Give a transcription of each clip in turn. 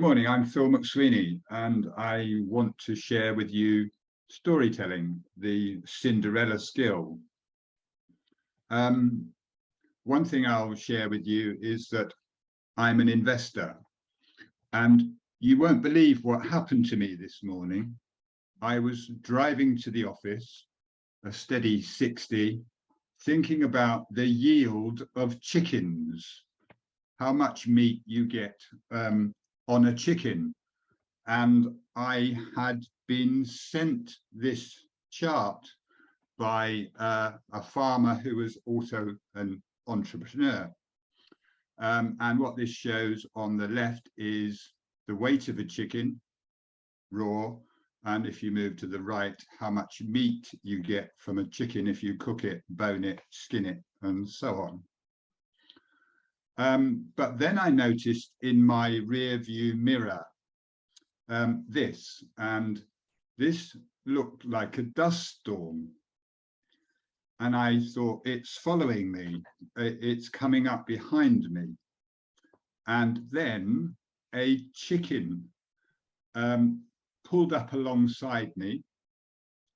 Good morning, I'm Phil McSweeney, and I want to share with you storytelling, the Cinderella skill. One thing I'll share with you is that I'm an investor, and you won't believe what happened to me this morning. I was driving to the office, a steady 60, thinking about the yield of chickens, how much meat you get on a chicken. And I had been sent this chart by a farmer who was also an entrepreneur. And what this shows on the left is the weight of a chicken, raw, and if you move to the right, how much meat you get from a chicken if you cook it, bone it, skin it, and so on. But then I noticed in my rear view mirror this looked like a dust storm. And I thought, it's following me, it's coming up behind me. And then a chicken pulled up alongside me,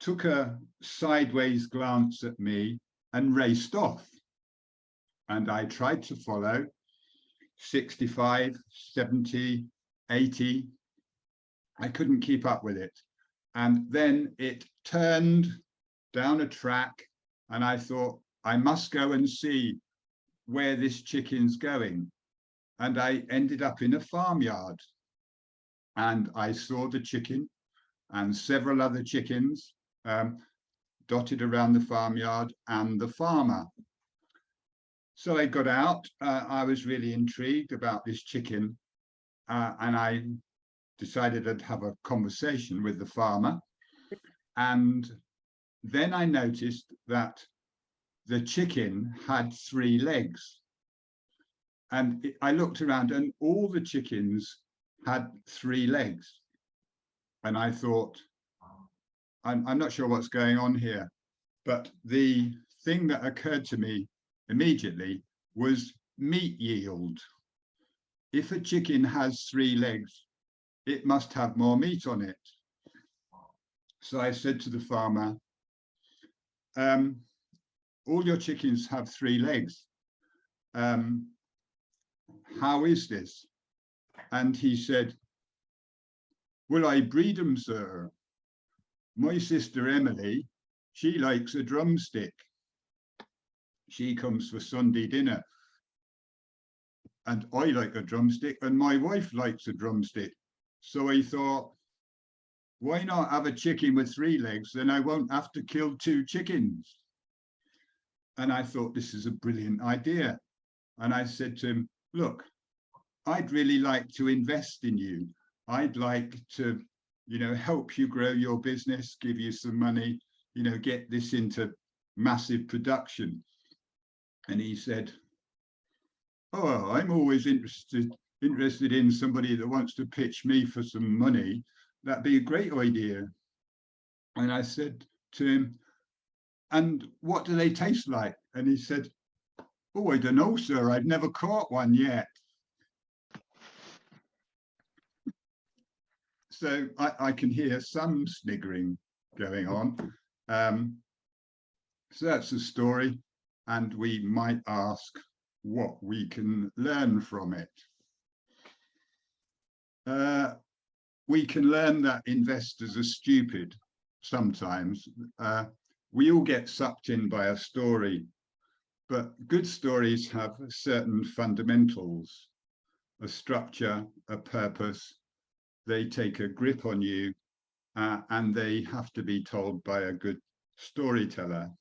took a sideways glance at me and raced off. And I tried to follow 65, 70, 80. I couldn't keep up with it. And then it turned down a track and I thought, I must go and see where this chicken's going. And I ended up in a farmyard and I saw the chicken and several other chickens dotted around the farmyard and the farmer. So I got out, I was really intrigued about this chicken and I decided I'd have a conversation with the farmer. And then I noticed that the chicken had 3 legs. And I looked around and all the chickens had 3 legs. And I thought, I'm not sure what's going on here, but the thing that occurred to me immediately was meat yield. If a chicken has 3 legs, it must have more meat on it. So I said to the farmer, all your chickens have 3 legs. How is this? And he said, well, I breed them, sir. My sister Emily, she likes a drumstick. She comes for Sunday dinner. And I like a drumstick and my wife likes a drumstick. So I thought, why not have a chicken with 3 legs? Then I won't have to kill 2 chickens. And I thought, this is a brilliant idea. And I said to him, look, I'd really like to invest in you. I'd like to, help you grow your business, give you some money, get this into massive production. And he said, oh, I'm always interested in somebody that wants to pitch me for some money. That'd be a great idea. And I said to him, and what do they taste like? And he said, oh, I don't know, sir. I've never caught one yet. So I can hear some sniggering going on. So that's the story. And we might ask what we can learn from it. We can learn that investors are stupid sometimes. We all get sucked in by a story, but good stories have certain fundamentals, a structure, a purpose. They take a grip on you, and they have to be told by a good storyteller.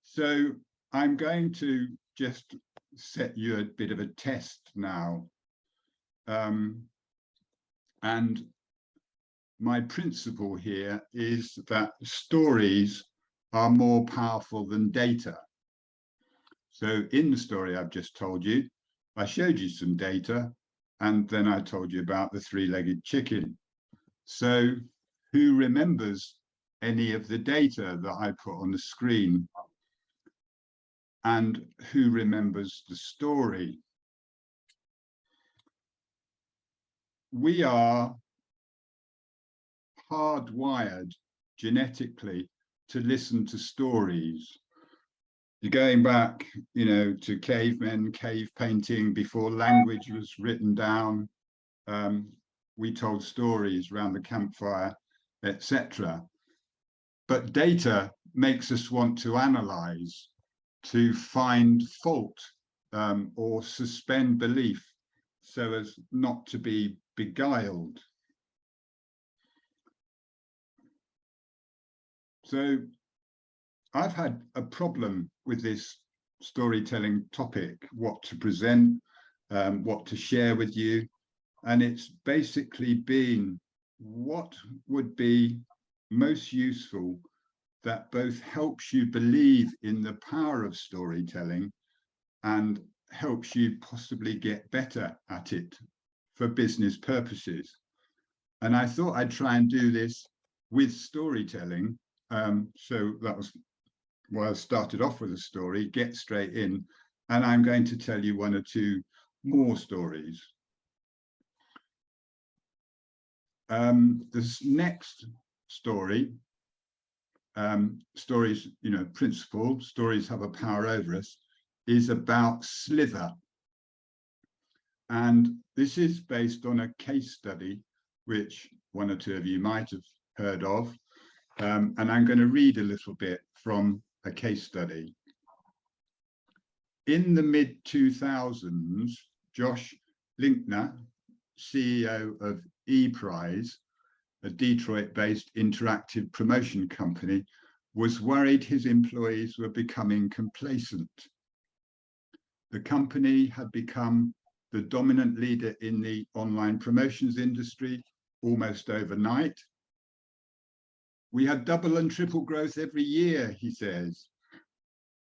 So I'm going to just set you a bit of a test now. And my principle here is that stories are more powerful than data. So in the story I've just told you, I showed you some data, and then I told you about the 3-legged chicken. So who remembers any of the data that I put on the screen? And who remembers the story? we are hardwired genetically to listen to stories. You're going back, to cavemen, cave painting, before language was written down. We told stories around the campfire, etc. But data makes us want to analyze, to find fault, or suspend belief so as not to be beguiled. So I've had a problem with this storytelling topic, what to present, what to share with you. And it's basically been what would be most useful that both helps you believe in the power of storytelling and helps you possibly get better at it for business purposes. And I thought I'd try and do this with storytelling. So that was why I started off with a story, get straight in, and I'm going to tell you one or two more stories. This next story, stories, principle, stories have a power over us, is about Slither. And this is based on a case study, which one or two of you might have heard of. And I'm going to read a little bit from a case study. In the mid-2000s, Josh Linkner, CEO of ePrize, a Detroit-based interactive promotion company, was worried his employees were becoming complacent. The company had become the dominant leader in the online promotions industry almost overnight. We had double and triple growth every year, he says.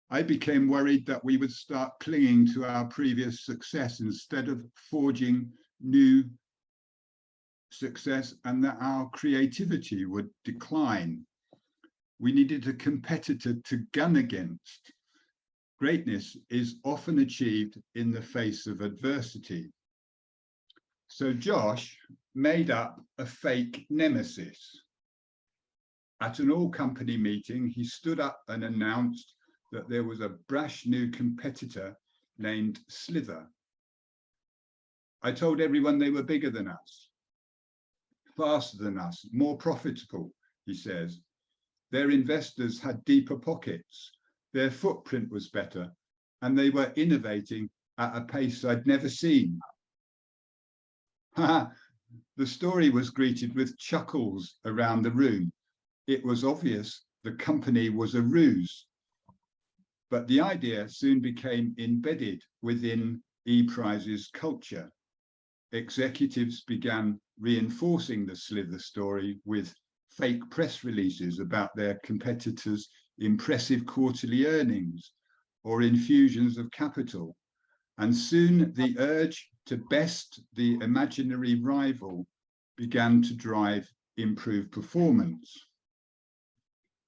I became worried that we would start clinging to our previous success instead of forging new success, and that our creativity would decline. We needed a competitor to gun against. Greatness is often achieved in the face of adversity. So Josh made up a fake nemesis. At an all-company meeting, he stood up and announced that there was a brash new competitor named Slither. I told everyone they were bigger than us, faster than us, more profitable, he says. Their investors had deeper pockets, their footprint was better, and they were innovating at a pace I'd never seen. The story was greeted with chuckles around the room. It was obvious the company was a ruse, but the idea soon became embedded within ePrize's culture. Executives began reinforcing the Slither story with fake press releases about their competitors' impressive quarterly earnings or infusions of capital. And soon the urge to best the imaginary rival began to drive improved performance.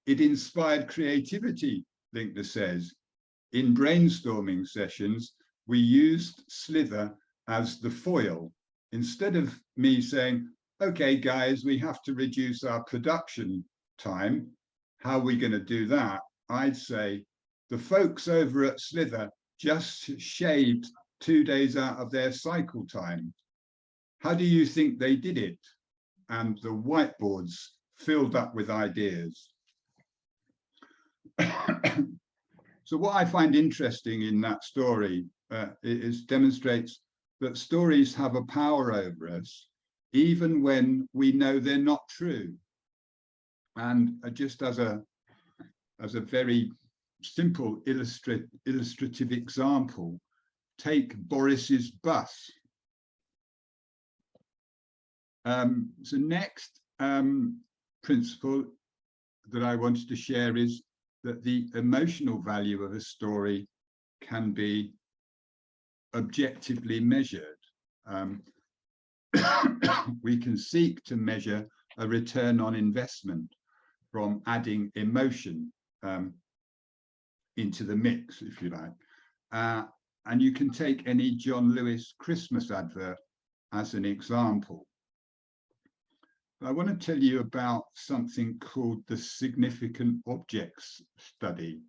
It inspired creativity, Linkner says. In brainstorming sessions, we used Slither as the foil. Instead of me saying, okay, guys, we have to reduce our production time. How are we going to do that? I'd say, the folks over at Slither just shaved 2 days out of their cycle time. How do you think they did it? And the whiteboards filled up with ideas. So what I find interesting in that story is demonstrates that stories have a power over us, even when we know they're not true. And just as a very simple illustrative example, take Boris's bus. So next principle that I wanted to share is that the emotional value of a story can be objectively measured. We can seek to measure a return on investment from adding emotion into the mix, if you like. And you can take any John Lewis Christmas advert as an example. I want to tell you about something called the significant objects study.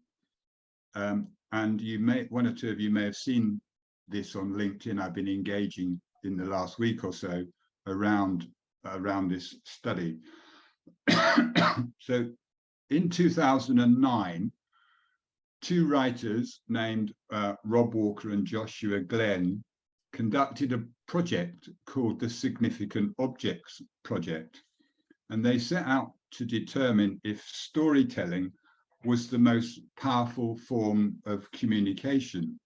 And you may, one or two of you may have seen this on LinkedIn. I've been engaging in the last week or so around this study. So in 2009, two writers named Rob Walker and Joshua Glenn conducted a project called the Significant Objects Project. And they set out to determine if storytelling was the most powerful form of communication.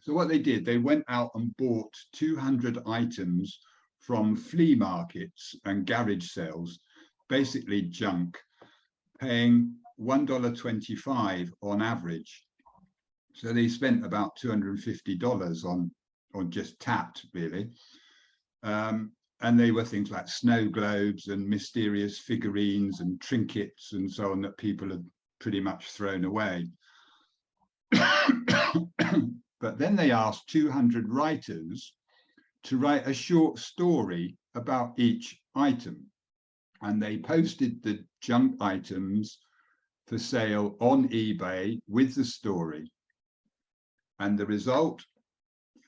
So what they did, they went out and bought 200 items from flea markets and garage sales, basically junk, paying $1.25 on average. So they spent about $250 on just tapped, really. And they were things like snow globes and mysterious figurines and trinkets and so on that people had pretty much thrown away. But then they asked 200 writers to write a short story about each item. And they posted the junk items for sale on eBay with the story. And the result,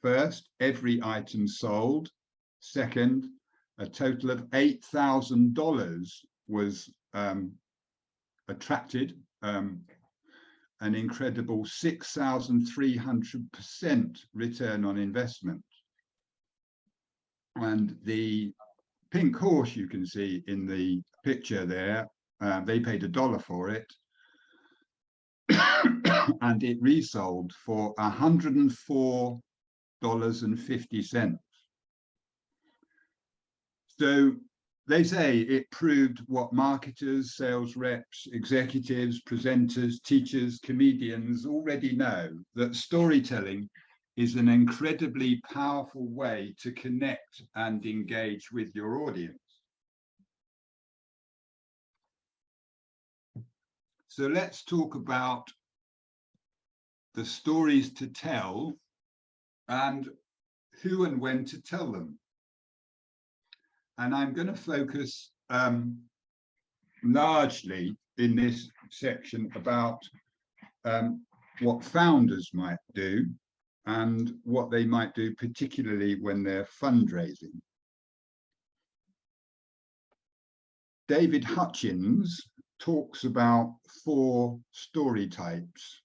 first, every item sold. Second, a total of $8,000 was attracted, an incredible 6,300% return on investment. And the pink horse you can see in the picture there, they paid $1 for it. And it resold for $104.50. So they say it proved what marketers, sales reps, executives, presenters, teachers, comedians already know, that storytelling is an incredibly powerful way to connect and engage with your audience. So let's talk about the stories to tell and who and when to tell them. And I'm going to focus largely in this section about what founders might do and what they might do, particularly when they're fundraising. David Hutchins talks about 4 story types.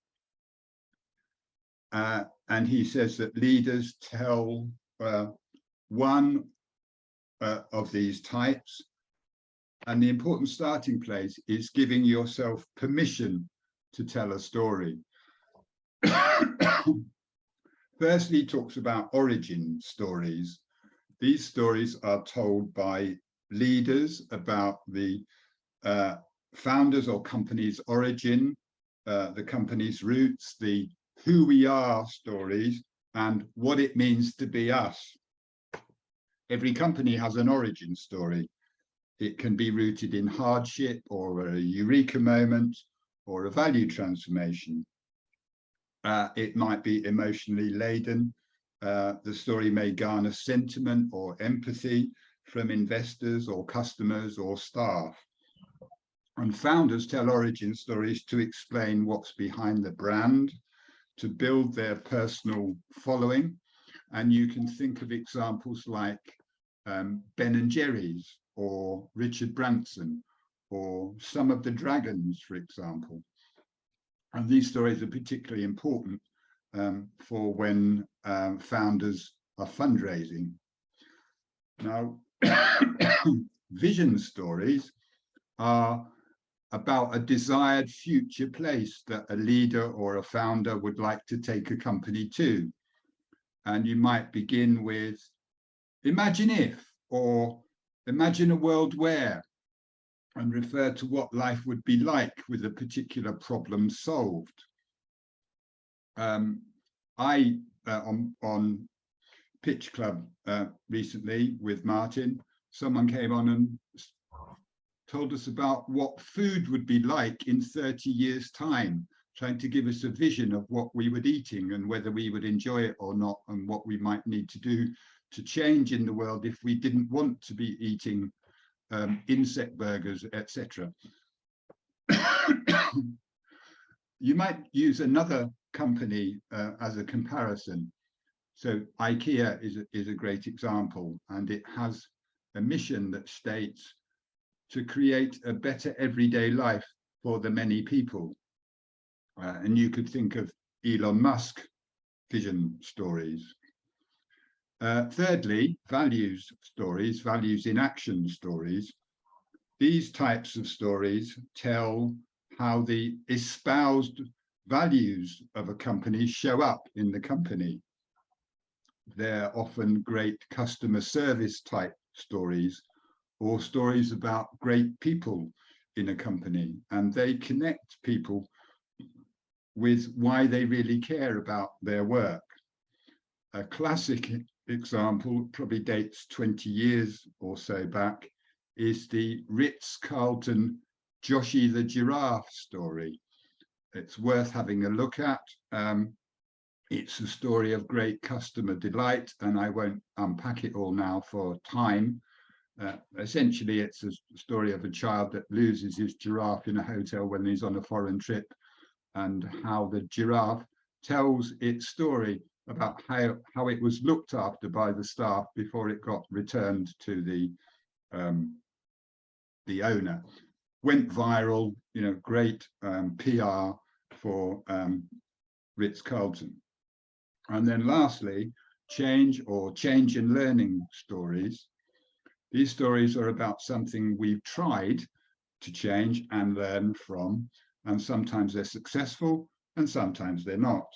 And he says that leaders tell one of these types. And the important starting place is giving yourself permission to tell a story. Firstly, he talks about origin stories. These stories are told by leaders about the founders or company's origin, the company's roots, the who we are stories, and what it means to be us. Every company has an origin story. It can be rooted in hardship or a eureka moment or a value transformation. It might be emotionally laden. The story may garner sentiment or empathy from investors or customers or staff. And founders tell origin stories to explain what's behind the brand, to build their personal following. And you can think of examples like Ben and Jerry's or Richard Branson or some of the Dragons, for example. And these stories are particularly important for when founders are fundraising. Now, vision stories are about a desired future place that a leader or a founder would like to take a company to. And you might begin with, imagine if, or imagine a world where, and refer to what life would be like with a particular problem solved. On Pitch Club recently with Martin, someone came on and told us about what food would be like in 30 years' time, trying to give us a vision of what we were eating and whether we would enjoy it or not, and what we might need to do to change in the world if we didn't want to be eating insect burgers, etc. You might use another company as a comparison. So IKEA is a great example, and it has a mission that states to create a better everyday life for the many people. And you could think of Elon Musk vision stories. Thirdly, values stories, values in action stories. These types of stories tell how the espoused values of a company show up in the company. They're often great customer service type stories, or stories about great people in a company, and they connect people with why they really care about their work. A classic example, probably dates 20 years or so back, is the Ritz-Carlton Joshi the Giraffe story. It's worth having a look at. It's a story of great customer delight, and I won't unpack it all now for time. Essentially, it's a story of a child that loses his giraffe in a hotel when he's on a foreign trip, and how the giraffe tells its story about how it was looked after by the staff before it got returned to the owner. Went viral, great PR for Ritz-Carlton. And then lastly, change and learning stories. These stories are about something we've tried to change and learn from, and sometimes they're successful and sometimes they're not.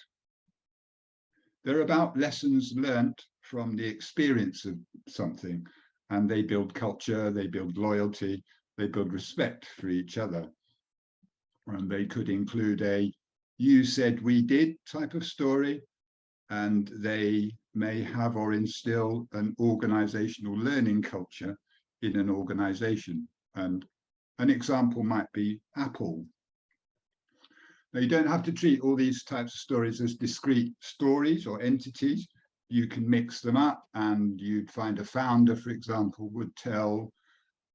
They're about lessons learnt from the experience of something, and they build culture, they build loyalty, they build respect for each other. And they could include a "you said we did" type of story, and they may have or instill an organizational learning culture in an organization. And an example might be Apple. Now, you don't have to treat all these types of stories as discrete stories or entities. You can mix them up, and you'd find a founder, for example, would tell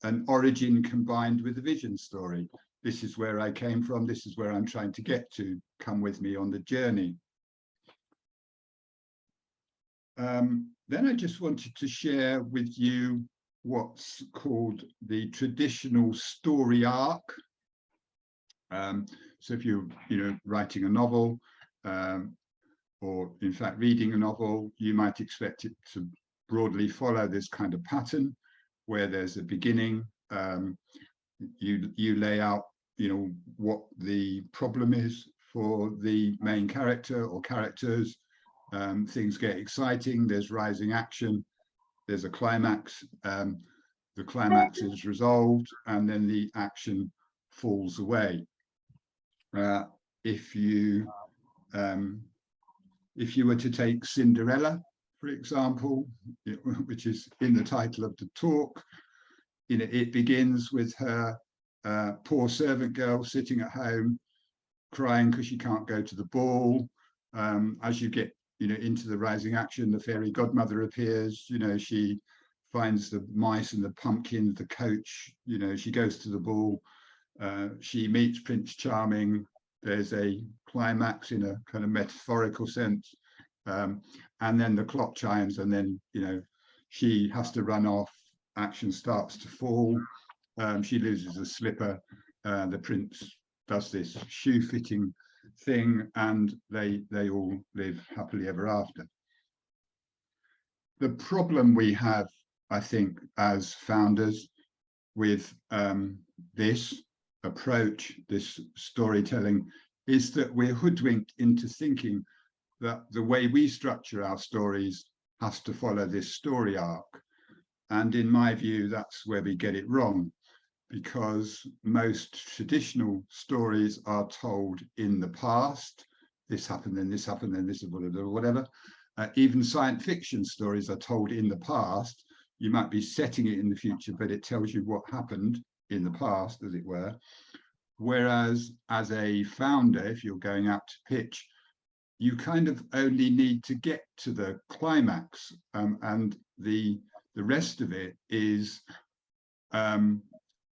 an origin combined with a vision story. This is where I came from, this is where I'm trying to get to, come with me on the journey. Then I just wanted to share with you what's called the traditional story arc. So if you're writing a novel, or in fact reading a novel, you might expect it to broadly follow this kind of pattern, where there's a beginning, you lay out what the problem is for the main character or characters. Things get exciting, there's rising action, there's a climax, the climax is resolved, and then the action falls away. If you were to take Cinderella, for example, which is in the title of the talk, it begins with her poor servant girl sitting at home crying because she can't go to the ball. As you get into the rising action, the fairy godmother appears. She finds the mice and the pumpkins, the coach. She goes to the ball. She meets Prince Charming. There's a climax in a kind of metaphorical sense, and then the clock chimes, and then she has to run off. Action starts to fall. She loses a slipper. The prince does this shoe fitting thing, and they all live happily ever after. The problem we have, I think, as founders with this approach, this storytelling, is that we're hoodwinked into thinking that the way we structure our stories has to follow this story arc. And in my view, that's where we get it wrong, because most traditional stories are told in the past. This happened, then this happened, then this is whatever. Even science fiction stories are told in the past. You might be setting it in the future, but it tells you what happened in the past, as it were. Whereas as a founder, if you're going out to pitch, you kind of only need to get to the climax, and the rest of it is the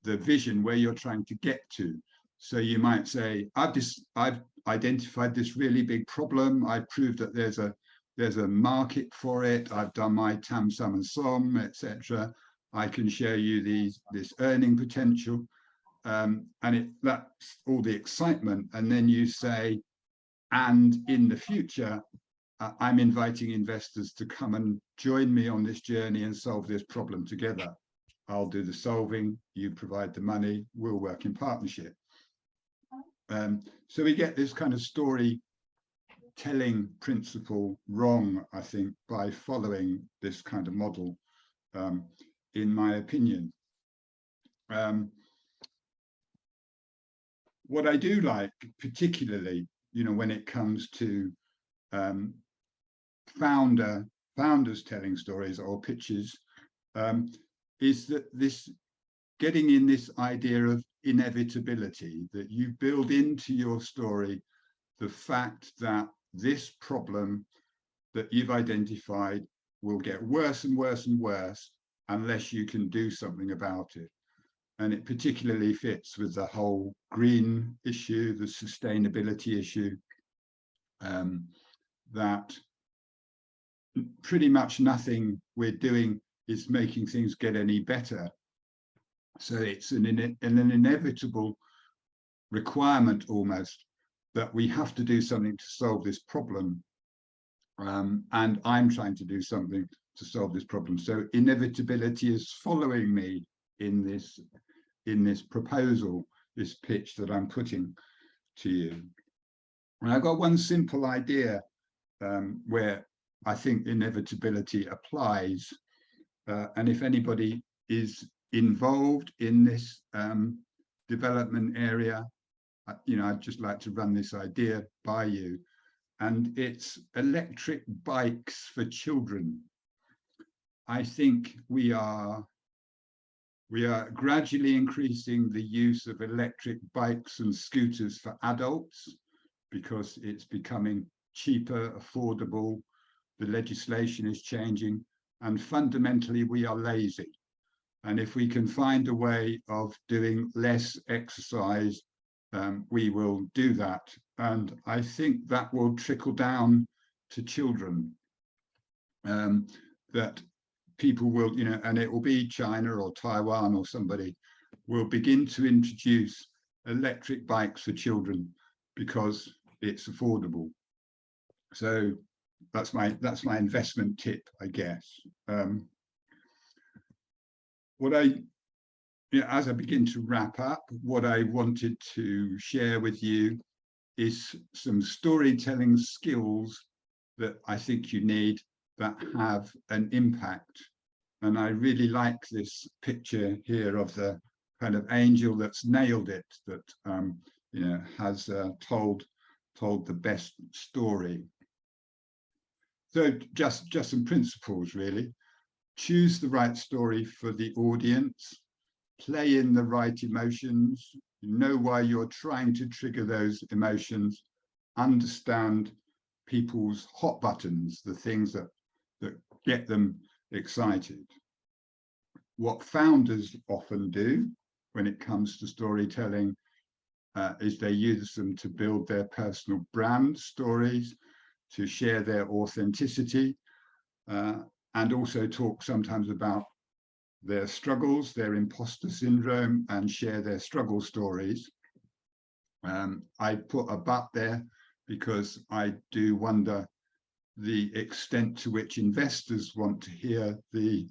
vision where you're trying to get to. So you might say, I've identified this really big problem. I've proved that there's a market for it. I've done my tam, sum, and som, etc. I can show you this earning potential, and that's all the excitement. And then you say, and in the future, I'm inviting investors to come and join me on this journey and solve this problem together. I'll do the solving, you provide the money, we'll work in partnership. So we get this kind of storytelling principle wrong, I think, by following this kind of model, in my opinion. What I do like, particularly, when it comes to founders telling stories or pitches, is that getting in this idea of inevitability, that you build into your story the fact that this problem that you've identified will get worse and worse and worse unless you can do something about it. And it particularly fits with the whole green issue, the sustainability issue, that pretty much nothing we're doing is making things get any better. So it's an inevitable requirement almost that we have to do something to solve this problem. And I'm trying to do something to solve this problem. So inevitability is following me in this proposal, this pitch that I'm putting to you. And I've got one simple idea where I think inevitability applies. And if anybody is involved in this development area, I'd just like to run this idea by you. And it's electric bikes for children. I think we are gradually increasing the use of electric bikes and scooters for adults because it's becoming cheaper, affordable, the legislation is changing, and fundamentally we are lazy. And if we can find a way of doing less exercise, we will do that. And I think that will trickle down to children, that people will, and it will be China or Taiwan or somebody will begin to introduce electric bikes for children because it's affordable. So that's my investment tip, I guess. As I begin to wrap up, what I wanted to share with you is some storytelling skills that I think you need that have an impact. And I really like this picture here of the kind of angel that's nailed it, that has told the best story. So just some principles, really. Choose the right story for the audience, play in the right emotions, know why you're trying to trigger those emotions, understand people's hot buttons, the things that get them excited. What founders often do when it comes to storytelling is they use them to build their personal brand stories, to share their authenticity, and also talk sometimes about their struggles, their imposter syndrome, and share their struggle stories. I put a but there because I do wonder the extent to which investors want to hear the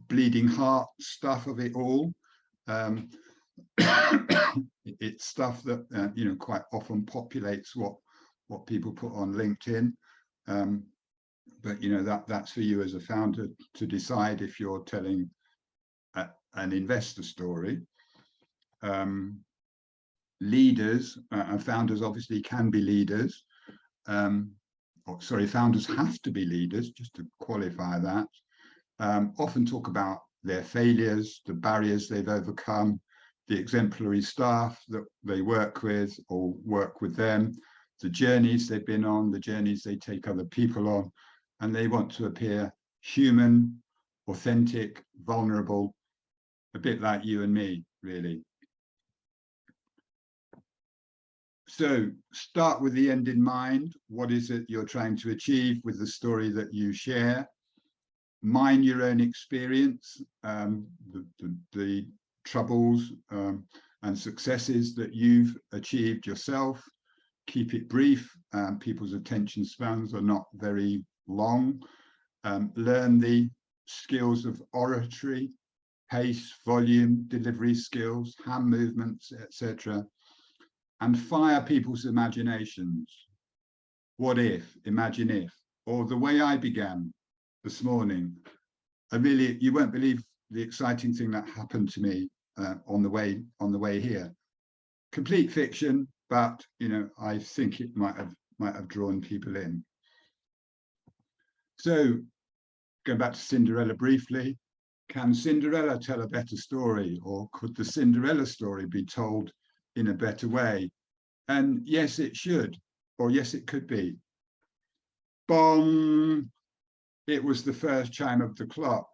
bleeding heart stuff of it all. It's stuff that quite often populates what people put on LinkedIn. But that's for you as a founder to decide if you're telling an investor story. Leaders and founders obviously can be leaders. Founders have to be leaders, just to qualify that. Often talk about their failures, the barriers they've overcome, the exemplary staff that they work with or work with them, the journeys they've been on, the journeys they take other people on, and they want to appear human, authentic, vulnerable, a bit like you and me, really. So start with the end in mind. What is it you're trying to achieve with the story that you share? Mine your own experience, the troubles and successes that you've achieved yourself. Keep it brief. People's attention spans are not very long. Learn the skills of oratory, pace, volume, delivery skills, hand movements, etc. And fire people's imaginations. What if, imagine if, or the way I began this morning. You won't believe the exciting thing that happened to me on the way here. Complete fiction, but I think it might have drawn people in. So, going back to Cinderella briefly, can Cinderella tell a better story, or could the Cinderella story be told in a better way? And yes, it should, or yes, it could be. Bong! It was the first chime of the clock.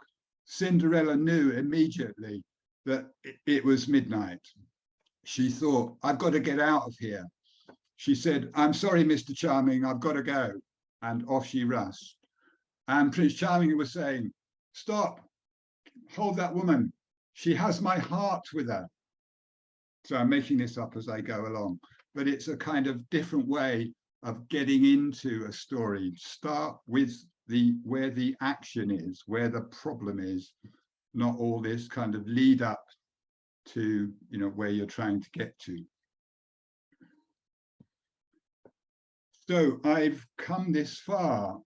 Cinderella knew immediately that it was midnight. She thought, I've got to get out of here. She said, I'm sorry, Mr. Charming, I've got to go. And off she rushed. And Prince Charming was saying, stop, hold that woman. She has my heart with her. So I'm making this up as I go along, but it's a kind of different way of getting into a story. Start with where the action is, where the problem is, not all this kind of lead up to where you're trying to get to. So I've come this far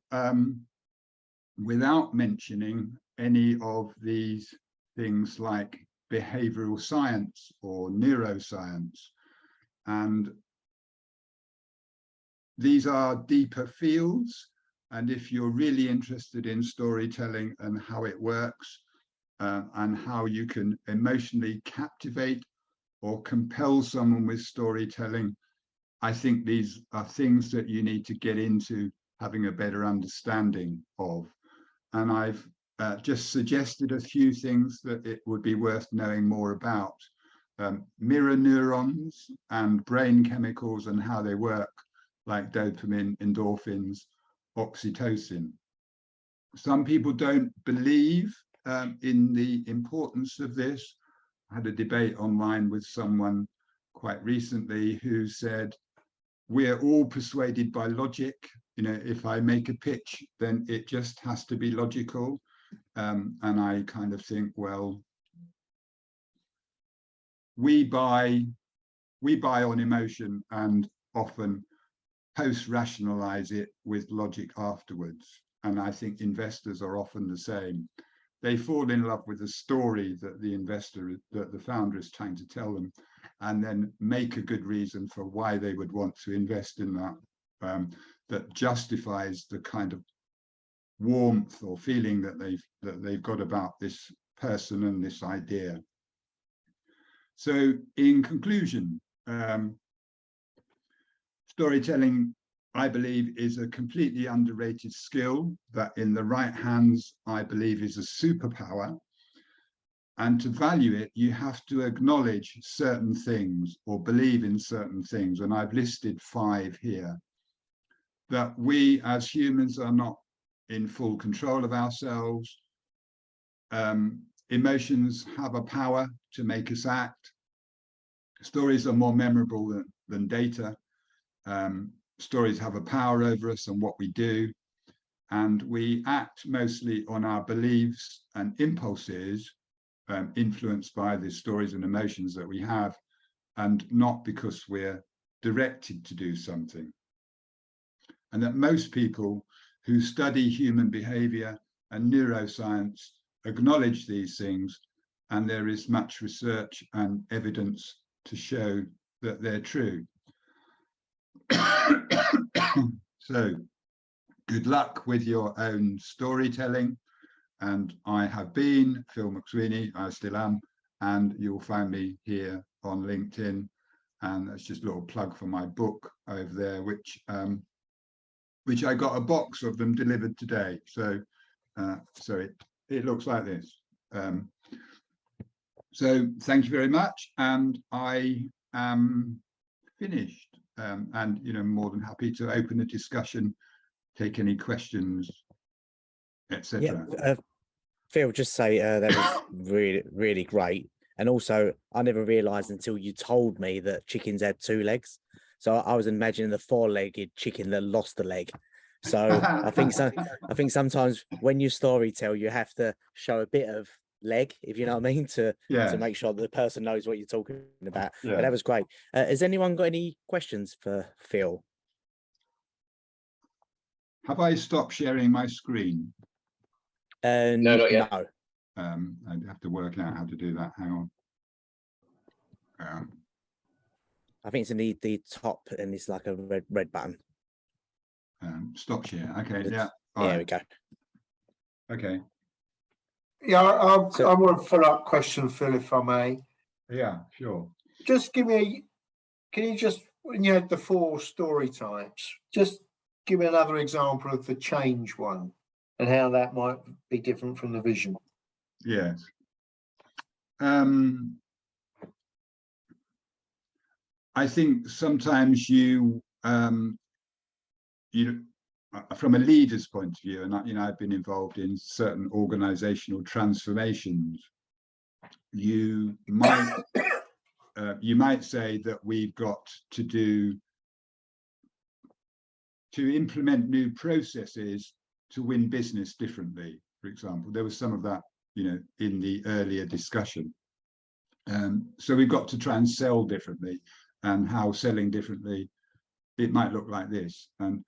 without mentioning any of these things like behavioral science or neuroscience. And these are deeper fields. And if you're really interested in storytelling and how it works and how you can emotionally captivate or compel someone with storytelling, I think these are things that you need to get into having a better understanding of. And I've just suggested a few things that it would be worth knowing more about. Mirror neurons and brain chemicals and how they work, like dopamine, endorphins, oxytocin. Some people don't believe in the importance of this. I had a debate online with someone quite recently who said, we're all persuaded by logic. If I make a pitch, then it just has to be logical. And I kind of think, well, we buy on emotion and often post-rationalize it with logic afterwards. And I think investors are often the same. They fall in love with the story that the founder is trying to tell them, and then make a good reason for why they would want to invest in that, that justifies the kind of warmth or feeling that they've got about this person and this idea. So in conclusion, storytelling, I believe, is a completely underrated skill that in the right hands, I believe, is a superpower. And to value it, you have to acknowledge certain things or believe in certain things. And I've listed 5 here. That we as humans are not in full control of ourselves. Emotions have a power to make us act. Stories are more memorable than data. Stories have a power over us and what we do. And we act mostly on our beliefs and impulses, influenced by the stories and emotions that we have, and not because we're directed to do something. And that most people who study human behavior and neuroscience acknowledge these things, and there is much research and evidence to show that they're true. So good luck with your own storytelling. And I have been Phil McSweeney, I still am, and you'll find me here on LinkedIn. And that's just a little plug for my book over there, which I got a box of them delivered today. So it looks like this. So thank you very much, and I am finished, and more than happy to open the discussion, take any questions, etc. Yeah, Phil, just say that was really great. And also, I never realized until you told me that chickens had 2 legs. So I was imagining the 4-legged chicken that lost a leg. So I think sometimes when you story tell, you have to show a bit of leg, if you know what I mean, to make sure that the person knows what you're talking about. Yeah. But that was great. Has anyone got any questions for Phil? Have I stopped sharing my screen? No, not yet. No. I'd have to work out how to do that. Hang on. I think it's in the top, and it's like a red button. Stop share. Okay. Yeah. There we go. Okay. Yeah, I want a follow-up question, Phil, if I may. Yeah, sure. Just give me can you just, when you had the 4 story types, just give me another example of the change one and how that might be different from the vision? Yes. I think sometimes from a leader's point of view, and I've been involved in certain organizational transformations, you might say that we've got to implement new processes to win business differently. For example, there was some of that in the earlier discussion. So we've got to try and sell differently, and how selling differently, it might look like this, and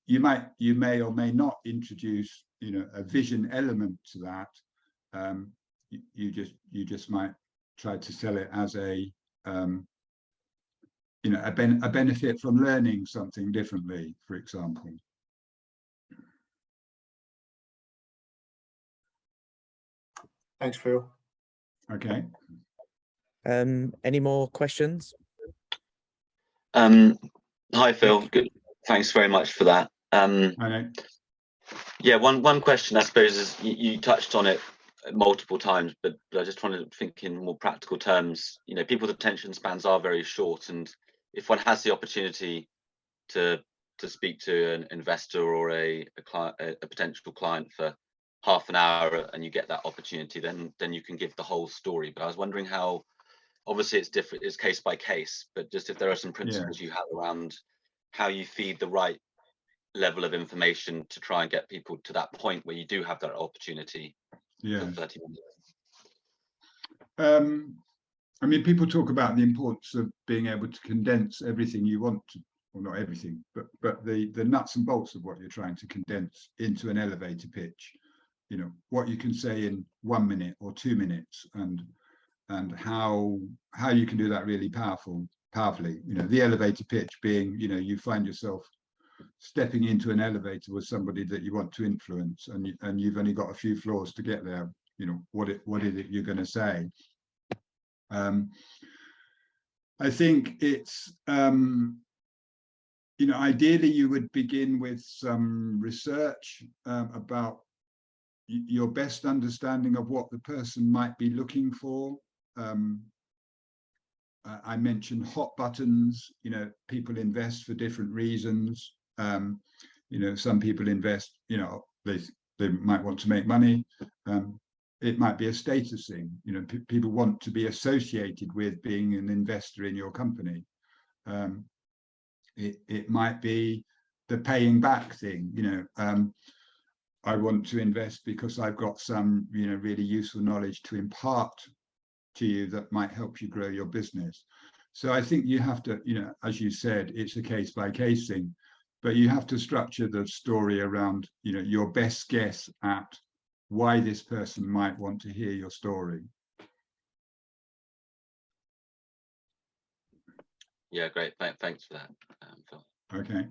you may or may not introduce a vision element to that. You just might try to sell it as a benefit from learning something differently, for example. Thanks, Phil. Okay. Any more questions? Hi, Phil. Good. Thanks very much for that. Yeah, one question I suppose is you touched on it multiple times, but I just wanted to think in more practical terms. People's attention spans are very short, and if one has the opportunity to speak to an investor or a potential client for half an hour, and you get that opportunity, then you can give the whole story. But I was wondering how, obviously it's different, it's case by case, but just if there are some principles you have around how you feed the right level of information to try and get people to that point where you do have that opportunity. For 30 minutes. I mean, people talk about the importance of being able to condense everything you want to, well, not everything, but the nuts and bolts of what you're trying to condense into an elevator pitch. What you can say in 1 minute or 2 minutes, and how you can do that really powerfully. The elevator pitch being, you find yourself stepping into an elevator with somebody that you want to influence, and you've only got a few floors to get there. What is it you're going to say? I think it's ideally you would begin with some research about your best understanding of what the person might be looking for. I mentioned hot buttons. People invest for different reasons. Some people invest, they might want to make money. It might be a status thing. People want to be associated with being an investor in your company. It might be the paying back thing. I want to invest because I've got some, really useful knowledge to impart to you that might help you grow your business. So I think you have to, as you said, it's a case by case thing, but you have to structure the story around, your best guess at why this person might want to hear your story. Yeah, great. Thanks for that, Phil. Okay.